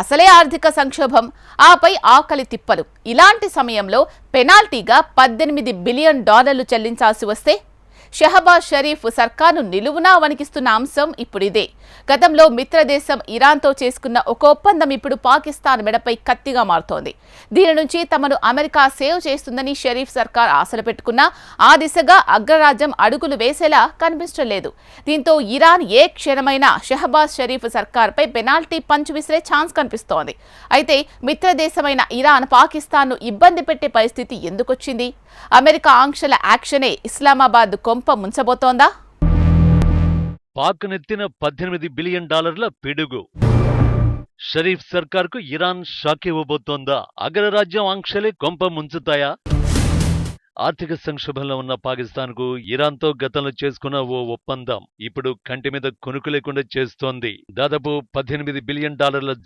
అసలే ఆర్థిక సంక్షోభం, ఆపై ఆకలి తిప్పలు. ఇలాంటి సమయంలో పెనాల్టీగా $18 బిలియన్ చెల్లించాల్సి వస్తే షహబాజ్ షరీఫ్ సర్కార్ను నిలువునా వణికిస్తున్న అంశం ఇప్పుడిదే. గతంలో మిత్రదేశం ఇరాన్తో చేసుకున్న ఒక ఒప్పందం ఇప్పుడు పాకిస్తాన్ మెడపై కత్తిగా మారుతోంది. దీని నుంచి తమను అమెరికా సేవ్ చేస్తుందని షరీఫ్ సర్కార్ ఆశలు పెట్టుకున్నా ఆ దిశగా అగ్రరాజ్యం అడుగులు వేసేలా కనిపించడం లేదు. దీంతో ఇరాన్ ఏ క్షణమైనా షహబాజ్ షరీఫ్ సర్కార్పై పెనాల్టీ పంచు విసిరే ఛాన్స్ కనిపిస్తోంది. అయితే మిత్రదేశమైన ఇరాన్ పాకిస్తాన్ను ఇబ్బంది పెట్టే పరిస్థితి ఎందుకొచ్చింది? అమెరికా ఆంక్షల యాక్షనే ఇస్లామాబాద్ కొంప ముంచబోతోందా? పాక్ నెత్తిన $18 బిలియన్ పిడుగు. షరీఫ్ సర్కార్కు ఇరాన్ షాక్ ఇవ్వబోతోందా? అగ్రరాజ్యం ఆంక్షలే కొంప ముంచుతాయా? ఆర్థిక సంక్షోభంలో ఉన్న పాకిస్తాన్కు ఇరాన్తో గతంలో చేసుకున్న ఓ ఒప్పందం ఇప్పుడు కంటి మీద కొనుకు లేకుండా చేస్తోంది. దాదాపు $18 బిలియన్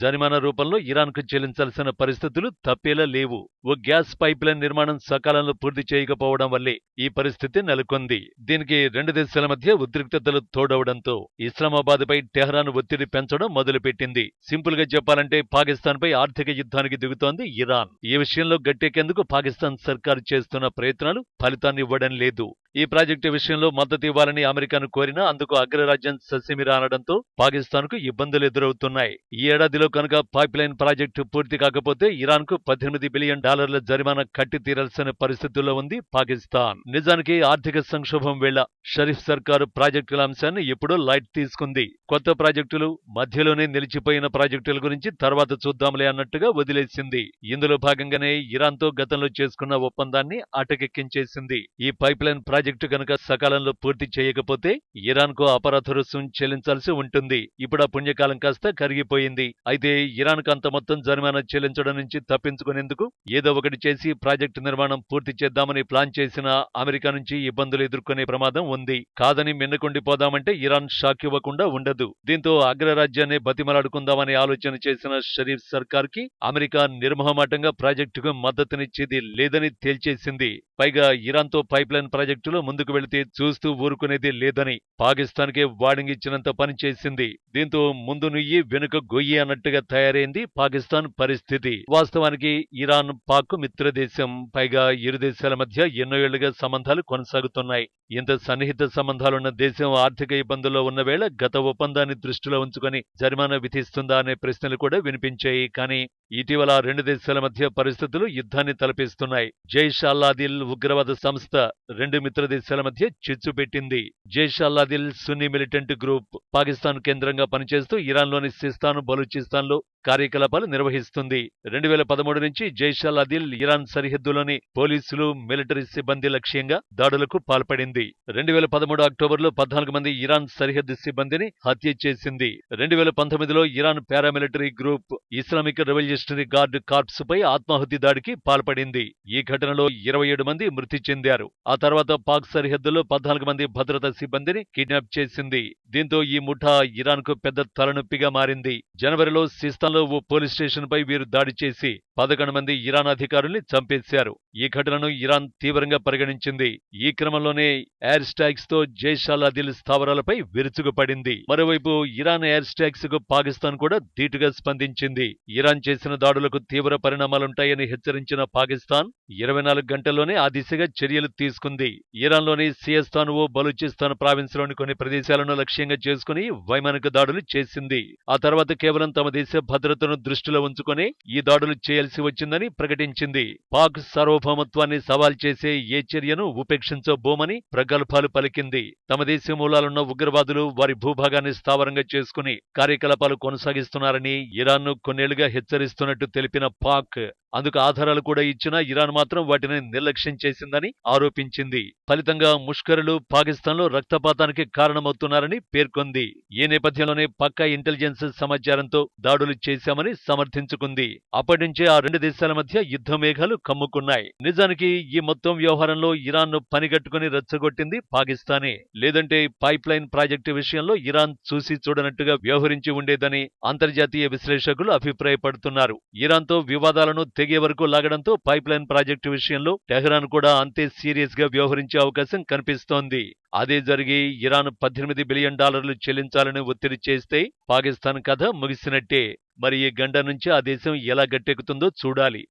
జరిమానా రూపంలో ఇరాన్కు చెల్లించాల్సిన పరిస్థితులు తప్పేలా లేవు. ఓ గ్యాస్ పైప్ లైన్ నిర్మాణం సకాలంలో పూర్తి చేయకపోవడం వల్లే ఈ పరిస్థితి నెలకొంది. దీనికి రెండు దేశాల మధ్య ఉద్రిక్తతలు తోడవడంతో ఇస్లామాబాద్ పై టెహ్రాన్ ఒత్తిడి పెంచడం మొదలుపెట్టింది. సింపుల్ గా చెప్పాలంటే పాకిస్తాన్ పై ఆర్థిక యుద్ధానికి దిగుతోంది ఇరాన్. ఈ విషయంలో గట్టెక్కేందుకు పాకిస్తాన్ సర్కారు చేస్తున్న ప్రయత్నాలు ఫలితాన్ని ఇవ్వడం లేదు. ఈ ప్రాజెక్టు విషయంలో మద్దతు ఇవ్వాలని అమెరికాను కోరినా అందుకు అగ్రరాజ్యం ససిమిరా అనడంతో పాకిస్తాన్కు ఇబ్బందులు ఎదురవుతున్నాయి. ఈ ఏడాదిలో కనుక పైప్ లైన్ ప్రాజెక్టు పూర్తి కాకపోతే ఇరాన్కు $18 బిలియన్ జరిమానా కట్టి తీరాల్సిన పరిస్థితుల్లో ఉంది పాకిస్తాన్. నిజానికి ఆర్థిక సంక్షోభం వేళ షరీఫ్ సర్కారు ప్రాజెక్టుల అంశాన్ని ఎప్పుడో లైట్ తీసుకుంది. కొత్త ప్రాజెక్టులు, మధ్యలోనే నిలిచిపోయిన ప్రాజెక్టుల గురించి తర్వాత చూద్దాంలే అన్నట్టుగా వదిలేసింది. ఇందులో భాగంగానే ఇరాన్తో గతంలో చేసుకున్న ఒప్పందాన్ని అటకెక్కించేసింది. ఈ పైప్ లైన్ ప్రాజెక్టు కనుక సకాలంలో పూర్తి చేయకపోతే ఇరాన్కు అపరాధ రుసుం చెల్లించాల్సి ఉంటుంది. ఇప్పుడు ఆ పుణ్యకాలం కాస్త కరిగిపోయింది. అయితే ఇరాన్కు అంత మొత్తం జరిమానా చెల్లించడం నుంచి తప్పించుకునేందుకు ఏదో ఒకటి చేసి ప్రాజెక్టు నిర్మాణం పూర్తి చేద్దామని ప్లాన్ చేసిన అమెరికా నుంచి ఇబ్బందులు ఎదుర్కొనే ప్రమాదం ఉంది. కాదని మిన్నకుండిపోదామంటే ఇరాన్ షాక్ ఇవ్వకుండా ఉండదు. దీంతో అగ్రరాజ్యాన్ని బతిమలాడుకుందామని ఆలోచన చేసిన షరీఫ్ సర్కార్కి అమెరికా నిర్మోహమాటంగా ప్రాజెక్టుకు మద్దతునిచ్చేది లేదని తేల్చేసింది. పైగా ఇరాన్తో పైప్ లైన్ ప్రాజెక్టులో ముందుకు వెళితే చూస్తూ ఊరుకునేది లేదని పాకిస్తాన్కే వార్నింగ్ ఇచ్చినంత పని చేసింది. దీంతో ముందు నుయ్యి వెనుక గొయ్యి అన్నట్టుగా తయారైంది పాకిస్తాన్ పరిస్థితి. వాస్తవానికి ఇరాన్ పాక్ మిత్రదేశం. పైగా ఇరు దేశాల మధ్య ఎన్నో ఏళ్లుగా సంబంధాలు కొనసాగుతున్నాయి. ఇంత సన్నిహిత సంబంధాలున్న దేశం ఆర్థిక ఇబ్బందుల్లో ఉన్న వేళ గత ఒప్పందాన్ని దృష్టిలో ఉంచుకొని జరిమానా విధిస్తుందా అనే ప్రశ్నలు కూడా వినిపించాయి. కానీ ఇటీవల రెండు దేశాల మధ్య పరిస్థితులు యుద్ధాన్ని తలపిస్తున్నాయి. జైష్ అల్లాదిల్ ఉగ్రవాద సంస్థ రెండు మిత్ర దేశాల మధ్య చిచ్చు పెట్టింది. జైష్ అల్లాదిల్ సున్నీ మిలిటెంట్ గ్రూప్ పాకిస్తాన్ కేంద్రంగా పనిచేస్తూ ఇరాన్లోని సిస్తాన్, బలూచిస్తాన్లో కార్యకలాపాలు నిర్వహిస్తుంది. 2013 నుంచి జైష్ అల్లాదిల్ ఇరాన్ సరిహద్దులోని పోలీసులు, మిలిటరీ సిబ్బంది లక్ష్యంగా దాడులకు పాల్పడింది. 2013 అక్టోబర్లో 14 మంది ఇరాన్ సరిహద్దు సిబ్బందిని హత్య చేసింది. 2019లో Iran paramilitary group Islamic revolutionary guard corps పై ఆత్మాహుతి దాడికి పాల్పడింది. ఈ ఘటనలో 27 మంది మృతి చెందారు. ఆ తర్వాత పాక్ సరిహద్దులో 14 మంది భద్రతా సిబ్బందిని కిడ్నాప్ చేసింది. దీంతో ఈ ముఠా ఇరాన్కు పెద్ద తలనొప్పిగా మారింది. జనవరిలో సిస్తాన్లో ఓ పోలీస్ స్టేషన్ పై వీరు దాడి చేసి 11 మంది ఇరాన్ అధికారుల్ని చంపేశారు. ఈ ఘటనను ఇరాన్ తీవ్రంగా పరిగణించింది. ఈ క్రమంలోనే ఎయిర్ స్ట్రైక్స్ తో జైష్ అల్లాదిల్ స్థావరాలపై విరుచుకుపడింది. మరోవైపు ఇరాన్ ఎయిర్ స్ట్రైక్స్ కు పాకిస్తాన్ కూడా ధీటుగా స్పందించింది. ఇరాన్ చేసిన దాడులకు తీవ్ర పరిణామాలుంటాయని హెచ్చరించిన పాకిస్తాన్ 24 గంటల్లోనే ఆ దిశగా చర్యలు తీసుకుంది. ఇరాన్లోని సియస్తాన్, బలూచిస్తాన్ ప్రావిన్స్ లోని కొన్ని ప్రదేశాలను లక్ష్యంగా చేసుకుని వైమానిక దాడులు చేసింది. ఆ తర్వాత కేవలం తమ దేశ భద్రతను దృష్టిలో ఉంచుకుని ఈ దాడులు చేయాల్సి వచ్చిందని ప్రకటించింది. పాక్ సార్వభౌమత్వాన్ని సవాల్ చేసే ఏ చర్యను ఉపేక్షించబోమని ప్రగల్భాలు పలికింది. తమ దేశ మూలాలున్న ఉగ్రవాదులు వారి భూభాగాన్ని స్థావరంగా చేసుకుని కార్యకలాపాలు కొనసాగిస్తున్నారని ఇరాన్ను కొన్నేళ్లుగా హెచ్చరిస్తున్నట్టు తెలిపిన పాక్ అందుకు ఆధారాలు కూడా ఇచ్చినా ఇరాన్ మాత్రం వాటిని నిర్లక్ష్యం చేసిందని ఆరోపించింది. ఫలితంగా ముష్కరులు పాకిస్తాన్లో రక్తపాతానికి కారణమవుతున్నారని పేర్కొంది. ఈ నేపథ్యంలోనే పక్కా ఇంటెలిజెన్స్ సమాచారంతో దాడులు చేశామని సమర్థించుకుంది. అప్పటి నుంచే ఆ రెండు దేశాల మధ్య యుద్ధ మేఘాలు కమ్ముకున్నాయి. నిజానికి ఈ మొత్తం వ్యవహారంలో ఇరాన్ను పనిగట్టుకుని రెచ్చగొట్టింది పాకిస్తానే. లేదంటే పైప్ లైన్ ప్రాజెక్టు విషయంలో ఇరాన్ చూసి చూడనట్టుగా వ్యవహరించి ఉండేదని అంతర్జాతీయ విశ్లేషకులు అభిప్రాయపడుతున్నారు. ఇరాన్తో వివాదాలను తెగే వరకు లాగడంతో పైప్లైన్ ప్రాజెక్టు విషయంలో టెహ్రాన్ కూడా అంతే సీరియస్ గా వ్యవహరించే అవకాశం కనిపిస్తోంది. అదే జరిగి ఇరాన్ $18 బిలియన్ చెల్లించాలని ఒత్తిడి చేస్తే పాకిస్తాన్ కథ ముగిసినట్టే. మరి ఈ గండ నుంచి ఆ దేశం ఎలా గట్టెక్కుతుందో చూడాలి.